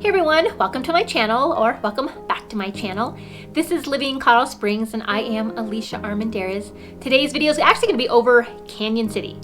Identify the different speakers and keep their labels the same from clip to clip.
Speaker 1: Hey everyone, welcome to my channel, or welcome back to my channel. This is Living in Colorado Springs and I am Alicia Armendariz. Today's video is actually going to be over Cañon City.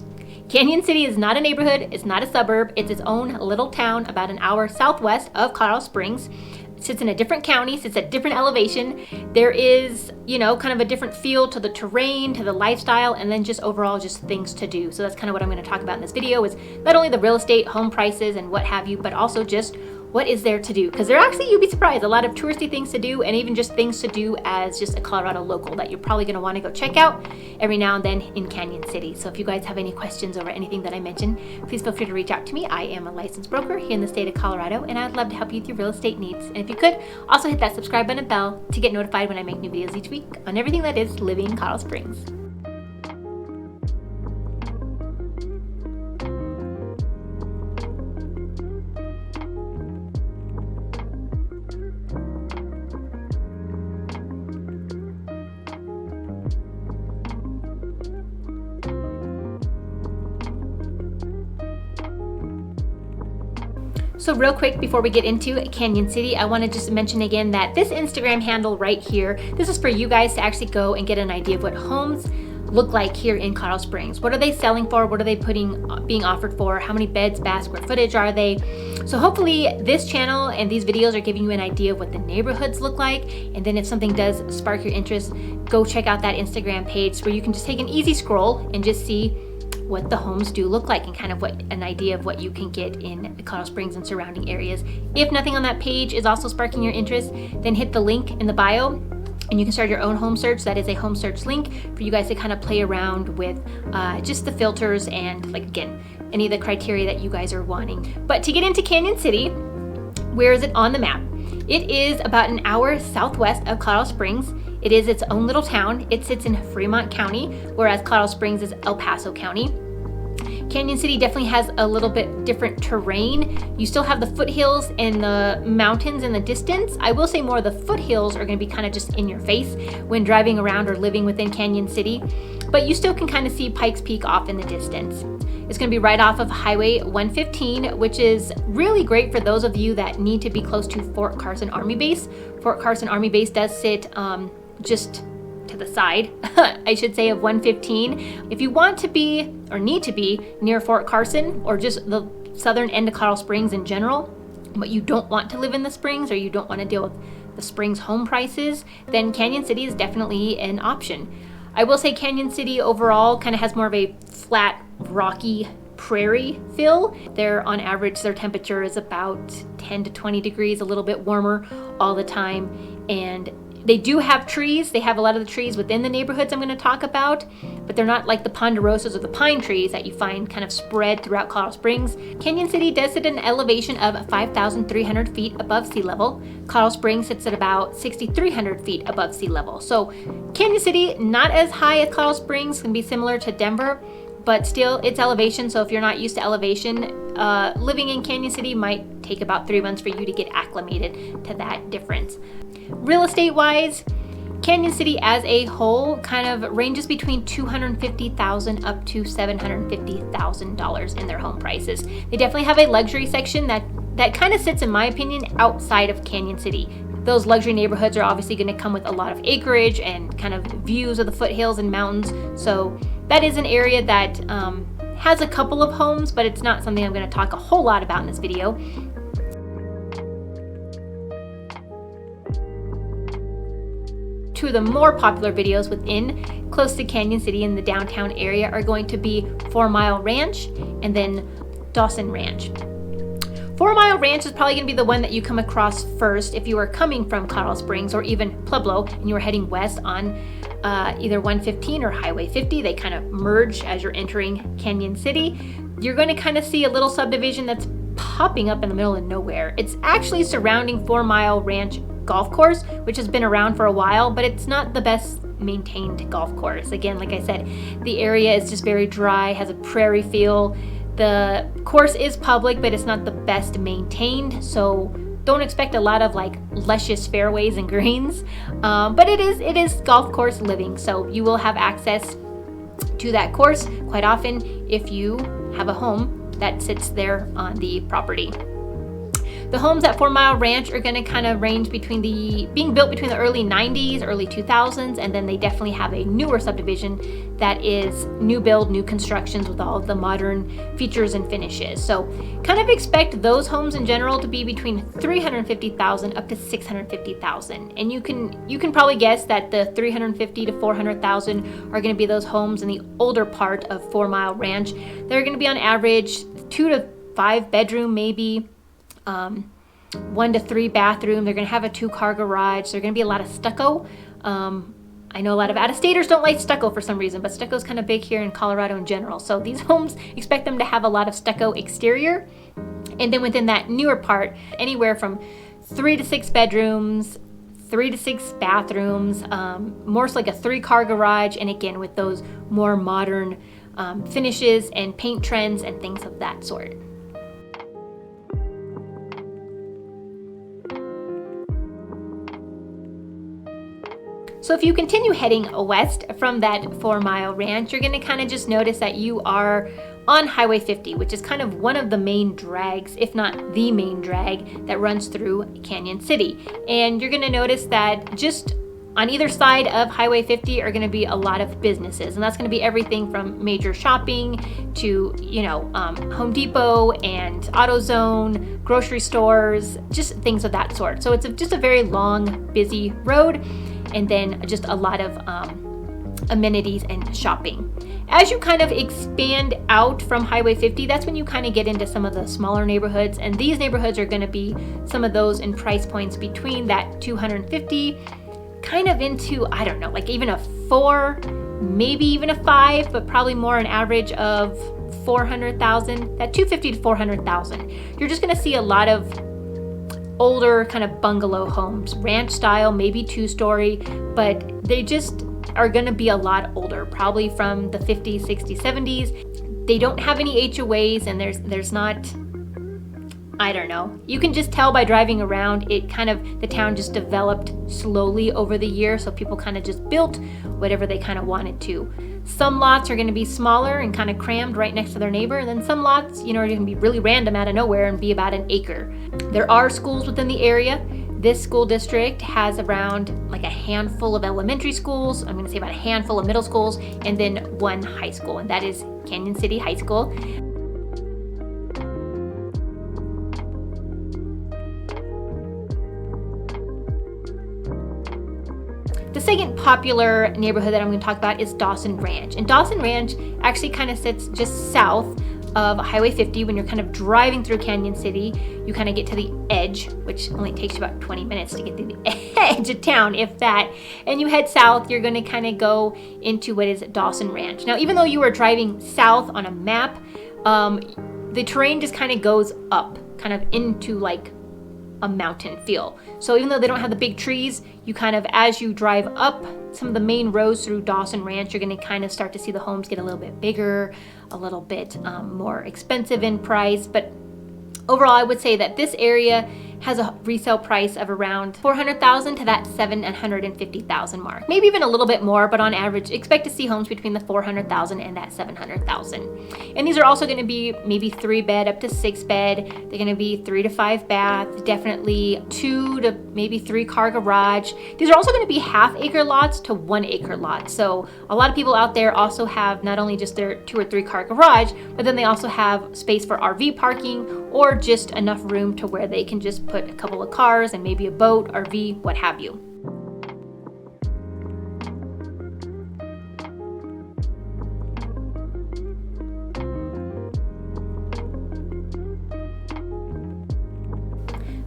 Speaker 1: Cañon City is not a neighborhood, it's not a suburb, it's its own little town about an hour southwest of Colorado Springs. It sits in a different county, sits at different elevation. There is, kind of a different feel to the terrain, to the lifestyle, and then just overall just things to do. So that's kind of what I'm going to talk about in this video, is not only the real estate, home prices, and what have you, but also just what is there to do? Because there are actually, you'd be surprised, a lot of touristy things to do, and even just things to do as just a Colorado local that you're probably going to want to go check out every now and then in Cañon City. So if you guys have any questions over anything that I mentioned, please feel free to reach out to me. I am a licensed broker here in the state of Colorado, and I'd love to help you with your real estate needs. And if you could, also hit that subscribe button and bell to get notified when I make new videos each week on everything that is living in Colorado Springs. So real quick, before we get into Cañon City, I want to just mention again that this Instagram handle right here, this is for you guys to actually go and get an idea of what homes look like here in Colorado Springs. What are they selling for? What are they being offered for? How many beds, baths, square footage are they? So hopefully this channel and these videos are giving you an idea of what the neighborhoods look like. And then if something does spark your interest, go check out that Instagram page where you can just take an easy scroll and just see what the homes do look like and kind of what an idea of what you can get in Colorado Springs and surrounding areas. If nothing on that page is also sparking your interest, then hit the link in the bio and you can start your own home search. That is a home search link for you guys to kind of play around with just the filters and, like, again, any of the criteria that you guys are wanting. But to get into Cañon City, where is it on the map? It is about an hour southwest of Colorado Springs. It is its own little town. It sits in Fremont County, whereas Colorado Springs is El Paso County. Cañon City definitely has a little bit different terrain. You still have the foothills and the mountains in the distance. I will say more of the foothills are going to be kind of just in your face when driving around or living within Cañon City, but you still can kind of see Pikes Peak off in the distance. It's going to be right off of Highway 115, which is really great for those of you that need to be close to Fort Carson Army Base. Fort Carson Army Base does sit just to the side, I should say, of 115. If you want to be or need to be near Fort Carson or just the southern end of Colorado Springs in general, but you don't want to live in the Springs or you don't want to deal with the Springs home prices, then Cañon City is definitely an option. I will say Cañon City overall kind of has more of a flat, rocky prairie feel. On average, their temperature is about 10 to 20 degrees, a little bit warmer all the time. And they do have trees. They have a lot of the trees within the neighborhoods I'm going to talk about, but they're not like the ponderosas or the pine trees that you find kind of spread throughout Colorado Springs. Cañon City does sit at an elevation of 5,300 feet above sea level. Colorado Springs sits at about 6,300 feet above sea level. So Cañon City, not as high as Colorado Springs, can be similar to Denver, but still it's elevation. So if you're not used to elevation, living in Cañon City might take about 3 months for you to get acclimated to that difference. Real estate wise, Cañon City as a whole kind of ranges between $250,000 up to $750,000 in their home prices. They definitely have a luxury section that kind of sits, in my opinion, outside of Cañon City. Those luxury neighborhoods are obviously going to come with a lot of acreage and kind of views of the foothills and mountains. So that is an area that has a couple of homes, but it's not something I'm going to talk a whole lot about in this video. Two of the more popular videos within close to Cañon City in the downtown area are going to be 4 Mile Ranch and then Dawson Ranch. 4 Mile Ranch is probably going to be the one that you come across first if you are coming from Colorado Springs or even Pueblo and you are heading west on either 115 or Highway 50. They kind of merge as you're entering Cañon City. You're going to kind of see a little subdivision that's popping up in the middle of nowhere. It's actually surrounding 4 Mile Ranch golf course, which has been around for a while, but it's not the best maintained golf course. Again, like I said, the area is just very dry, has a prairie feel. The course is public, but it's not the best maintained, so don't expect a lot of like luscious fairways and greens, but it is golf course living, so you will have access to that course quite often if you have a home that sits there on the property. The homes at 4 Mile Ranch are gonna kind of range between being built between the early 90s, early 2000s, and then they definitely have a newer subdivision that is new build, new constructions with all of the modern features and finishes. So kind of expect those homes in general to be between $350,000 up to $650,000. And you can probably guess that the $350,000 to $400,000 are gonna be those homes in the older part of 4 Mile Ranch. They're gonna be on average 2 to 5 bedroom, maybe 1 to 3 bathroom. They're gonna have a 2-car garage. There's gonna be a lot of stucco. I know a lot of out-of-staters don't like stucco for some reason, but stucco is kind of big here in Colorado in general. So these homes, expect them to have a lot of stucco exterior. And then within that newer part, anywhere from 3 to 6 bedrooms, 3 to 6 bathrooms, more so like a 3-car garage. And again, with those more modern finishes and paint trends and things of that sort. So if you continue heading west from that 4 Mile Ranch, you're gonna kind of just notice that you are on Highway 50, which is kind of one of the main drags, if not the main drag, that runs through Cañon City. And you're gonna notice that just on either side of Highway 50 are gonna be a lot of businesses. And that's gonna be everything from major shopping to, Home Depot and AutoZone, grocery stores, just things of that sort. So it's just a very long, busy road. And then just a lot of amenities and shopping. As you kind of expand out from Highway 50, that's when you kind of get into some of the smaller neighborhoods. And these neighborhoods are gonna be some of those in price points between that 250, kind of into, I don't know, like even a 4, maybe even a 5, but probably more an average of 400,000, that 250 to 400,000. You're just gonna see a lot of older kind of bungalow homes, ranch style, maybe 2-story, but they just are gonna be a lot older, probably from the 50s, 60s, 70s. They don't have any HOAs, and there's not, I don't know. You can just tell by driving around, the town just developed slowly over the years, so people kind of just built whatever they kind of wanted to. Some lots are gonna be smaller and kind of crammed right next to their neighbor, and then some lots, are gonna be really random out of nowhere and be about 1 acre. There are schools within the area. This school district has around like a handful of elementary schools. I'm gonna say about a handful of middle schools, and then 1 high school, and that is Cañon City High School. The second popular neighborhood that I'm going to talk about is Dawson Ranch. And Dawson Ranch actually kind of sits just south of Highway 50. When you're kind of driving through Cañon City, you kind of get to the edge, which only takes you about 20 minutes to get to the edge of town, if that. And you head south, you're going to kind of go into what is Dawson Ranch. Now, even though you are driving south on a map, the terrain just kind of goes up, kind of into like a mountain feel. So even though they don't have the big trees, you kind of, as you drive up some of the main roads through Dawson Ranch, you're going to kind of start to see the homes get a little bit bigger, a little bit more expensive in price. But overall, I would say that this area has a resale price of around $400,000 to that $750,000 mark. Maybe even a little bit more, but on average, expect to see homes between the $400,000 and that $700,000. And these are also gonna be maybe 3-bed up to 6-bed. They're gonna be 3 to 5 bath, definitely 2 to maybe 3-car garage. These are also gonna be half-acre lots to 1-acre lots. So a lot of people out there also have not only just their 2 or 3-car garage, but then they also have space for RV parking or just enough room to where they can just put a couple of cars and maybe a boat, RV, what have you.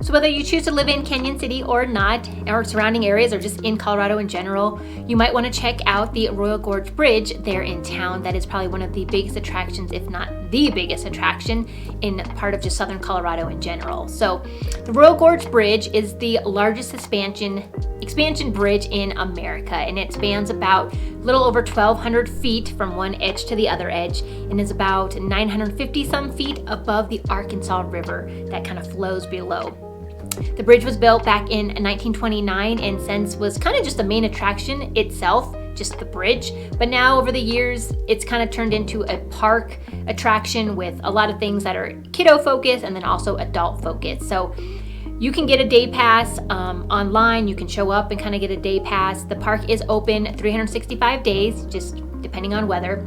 Speaker 1: So whether you choose to live in Cañon City or not, or surrounding areas, or just in Colorado in general, you might want to check out the Royal Gorge Bridge there in town. That is probably one of the biggest attractions, if not the biggest attraction, in part of just southern Colorado in general. So the Royal Gorge Bridge is the largest expansion bridge in America, and it spans about a little over 1,200 feet from one edge to the other edge, and is about 950 some feet above the Arkansas River that kind of flows below. The bridge was built back in 1929 and since was kind of just the main attraction itself just the bridge. But now over the years, it's kind of turned into a park attraction with a lot of things that are kiddo focused and then also adult focused. So you can get a day pass online. You can show up and kind of get a day pass. The park is open 365 days, just depending on weather.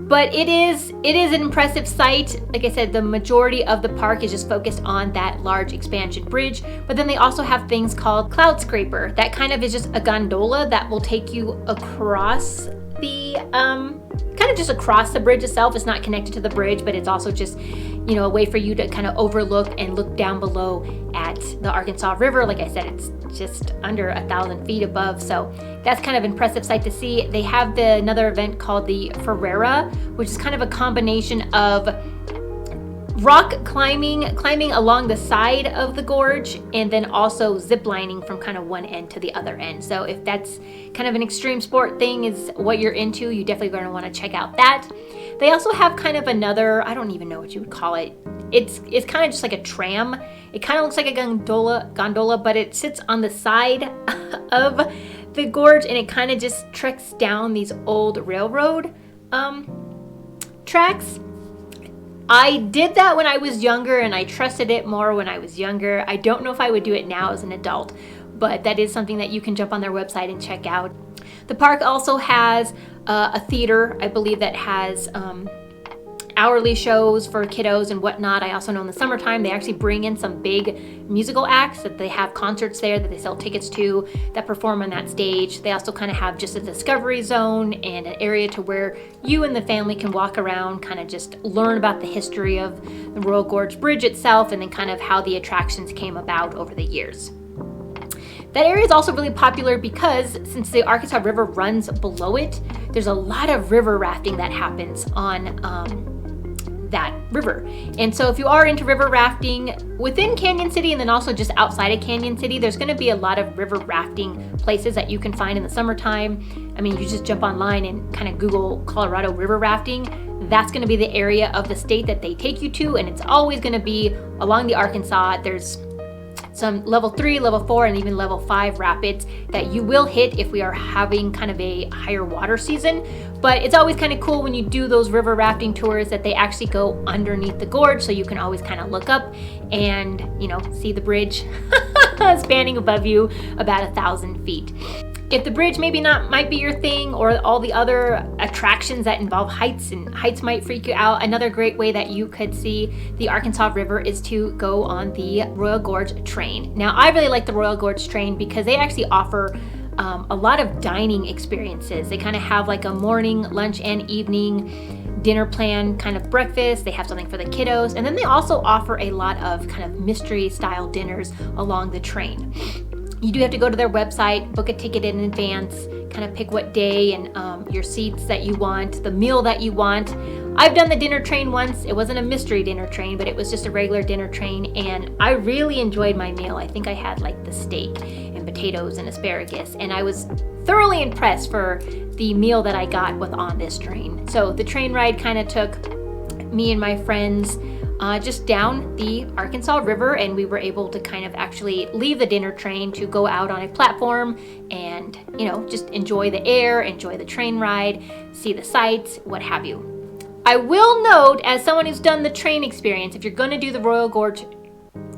Speaker 1: But it is an impressive site. Like I said, the majority of the park is just focused on that large expansion bridge. But then they also have things called Cloud Scraper. That kind of is just a gondola that will take you across the, kind of just across the bridge itself. It's not connected to the bridge, but it's also just, you know, a way for you to kind of overlook and look down below at the Arkansas River. Like I said, it's just under 1,000 feet above. So that's kind of impressive sight to see. They have another event called the Ferrera, which is kind of a combination of rock climbing along the side of the gorge, and then also zip lining from kind of one end to the other end. So if that's kind of an extreme sport thing is what you're into, you definitely going to want to check out that. They also have kind of another, I don't even know what you would call it. It's kind of just like a tram. It kind of looks like a gondola, but it sits on the side of the gorge, and it kind of just treks down these old railroad tracks. I did that when I was younger, and I trusted it more when I was younger. I don't know if I would do it now as an adult, but that is something that you can jump on their website and check out. The park also has a theater, I believe, that has hourly shows for kiddos and whatnot. I also know in the summertime they actually bring in some big musical acts that they have concerts there that they sell tickets to that perform on that stage. They also kind of have just a discovery zone and an area to where you and the family can walk around, kind of just learn about the history of the Royal Gorge Bridge itself, and then kind of how the attractions came about over the years. That area is also really popular because since the Arkansas River runs below it, there's a lot of river rafting that happens on that river. And so if you are into river rafting within Cañon City and then also just outside of Cañon City, there's going to be a lot of river rafting places that you can find in the summertime. I mean, you just jump online and kind of Google Colorado river rafting. That's going to be the area of the state that they take you to, and it's always going to be along the Arkansas. There's some level 3, level 4, and even level 5 rapids that you will hit if we are having kind of a higher water season. But it's always kind of cool when you do those river rafting tours that they actually go underneath the gorge, so you can always kind of look up and, you know, see the bridge spanning above you about 1,000 feet. If the bridge might be your thing, or all the other attractions that involve heights, and heights might freak you out, another great way that you could see the Arkansas River is to go on the Royal Gorge train. Now, I really like the Royal Gorge train because they actually offer a lot of dining experiences. They kind of have like a morning, lunch, and evening dinner plan kind of breakfast. They have something for the kiddos, and then they also offer a lot of kind of mystery style dinners along the train. You do have to go to their website, book a ticket in advance, kind of pick what day and your seats that you want, the meal that you want. I've done the dinner train once. It wasn't a mystery dinner train, but it was just a regular dinner train, and I really enjoyed my meal. I think I had like the steak and potatoes and asparagus, and I was thoroughly impressed for the meal that I got with on this train. So the train ride kind of took me and my friends just down the Arkansas River, and we were able to kind of actually leave the dinner train to go out on a platform and, you know, just enjoy the air, enjoy the train ride, see the sights, what have you. I will note, as someone who's done the train experience, if you're going to do the Royal Gorge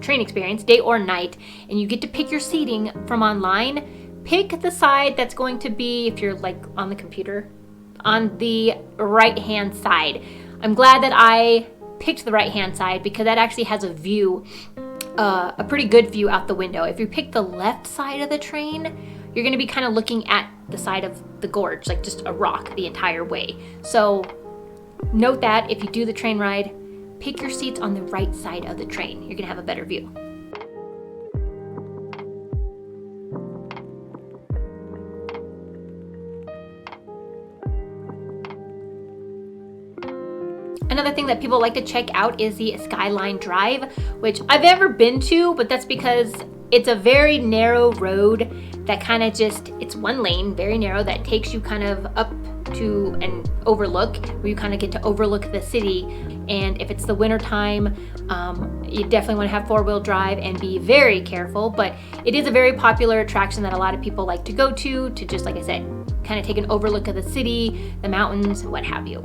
Speaker 1: train experience, day or night, and you get to pick your seating from online, pick the side that's going to be, if you're like on the computer, on the right-hand side. I'm glad that I picked the right-hand side because that actually has a view, a pretty good view out the window. If you pick the left side of the train, you're going to be kind of looking at the side of the gorge, like just a rock the entire way. So note that if you do the train ride, pick your seats on the right side of the train. You're going to have a better view. Another thing that people like to check out is the Skyline Drive, which I've never been to, but that's because it's a very narrow road that kind of just, it's one lane, very narrow, that takes you kind of up to an overlook where you kind of get to overlook the city. And if it's the winter time, you definitely want to have 4-wheel drive and be very careful, but it is a very popular attraction that a lot of people like to go to just, like I said, kind of take an overlook of the city, the mountains, what have you.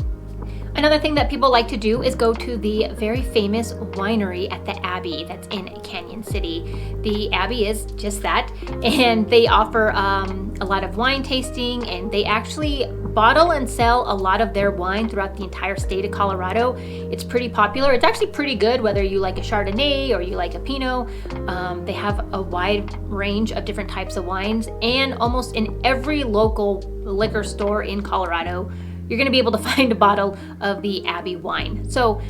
Speaker 1: Another thing that people like to do is go to the very famous winery at the Abbey that's in Cañon City. The Abbey is just that, and they offer a lot of wine tasting, and they actually bottle and sell a lot of their wine throughout the entire state of Colorado. It's pretty popular. It's actually pretty good whether you like a Chardonnay or you like a Pinot. They have a wide range of different types of wines, and almost in every local liquor store in Colorado, you're going to be able to find a bottle of the Abbey wine. So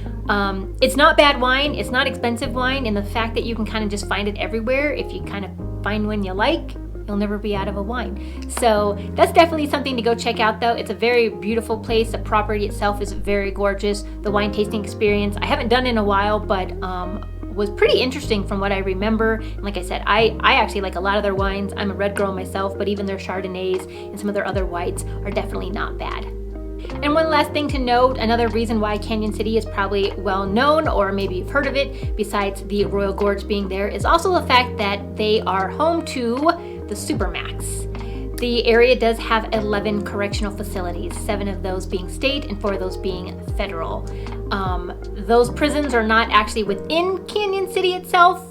Speaker 1: it's not bad wine, it's not expensive wine, and the fact that you can kind of just find it everywhere, if you kind of find one you like, you'll never be out of a wine. So that's definitely something to go check out though. It's a very beautiful place. The property itself is very gorgeous. The wine tasting experience, I haven't done in a while, but was pretty interesting from what I remember. And like I said, I actually like a lot of their wines. I'm a red girl myself, but even their Chardonnays and some of their other whites are definitely not bad. And one last thing to note, another reason why Cañon City is probably well known, or maybe you've heard of it, besides the Royal Gorge being there, is also the fact that they are home to the Supermax. The area does have 11 correctional facilities, 7 of those being state and 4 of those being federal. Those prisons are not actually within Cañon City itself.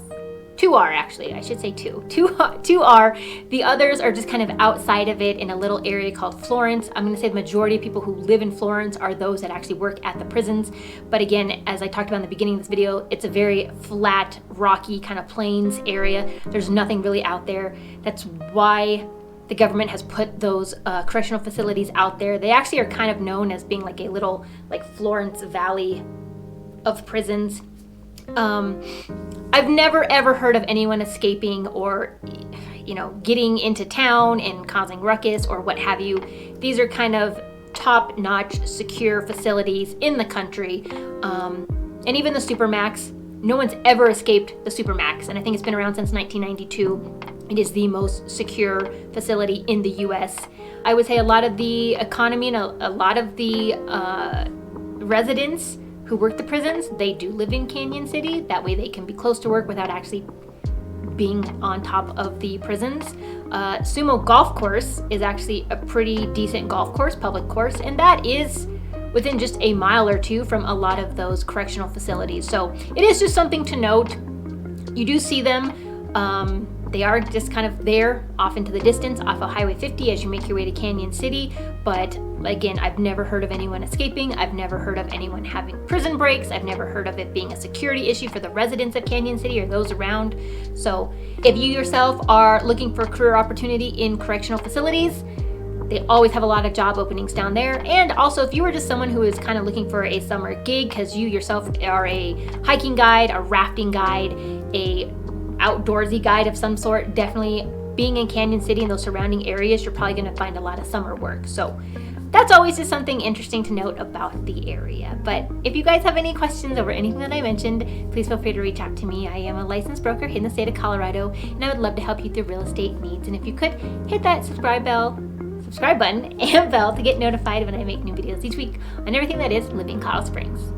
Speaker 1: 2 are actually, I should say 2. 2 are. The others are just kind of outside of it in a little area called Florence. I'm going to say the majority of people who live in Florence are those that actually work at the prisons. But again, as I talked about in the beginning of this video, it's a very flat, rocky kind of plains area. There's nothing really out there. That's why the government has put those correctional facilities out there. They actually are kind of known as being like a little like Florence Valley of prisons. I've never ever heard of anyone escaping or, you know, getting into town and causing ruckus or what have you. These are kind of top-notch secure facilities in the country. And even the Supermax, no one's ever escaped the Supermax, and I think it's been around since 1992. It is the most secure facility in the US. I would say a lot of the economy and a lot of the residents who work the prisons, they do live in Cañon City. That way they can be close to work without actually being on top of the prisons. Sumo Golf Course is actually a pretty decent golf course, public course, and that is within just a mile or 2 from a lot of those correctional facilities. So it is just something to note. You do see them. They are just kind of there off into the distance off of Highway 50 as you make your way to Cañon City. But again, I've never heard of anyone escaping. I've never heard of anyone having prison breaks. I've never heard of it being a security issue for the residents of Cañon City or those around. So if you yourself are looking for a career opportunity in correctional facilities, they always have a lot of job openings down there. And also, if you were just someone who is kind of looking for a summer gig because you yourself are a hiking guide, a rafting guide, a outdoorsy guide of some sort, definitely being in Cañon City and those surrounding areas, you're probably going to find a lot of summer work. So that's always just something interesting to note about the area. But if you guys have any questions over anything that I mentioned, please feel free to reach out to me. I am a licensed broker in the state of Colorado, and I would love to help you through real estate needs. And if you could hit that subscribe button and bell to get notified when I make new videos each week on everything that is living Colorado Springs.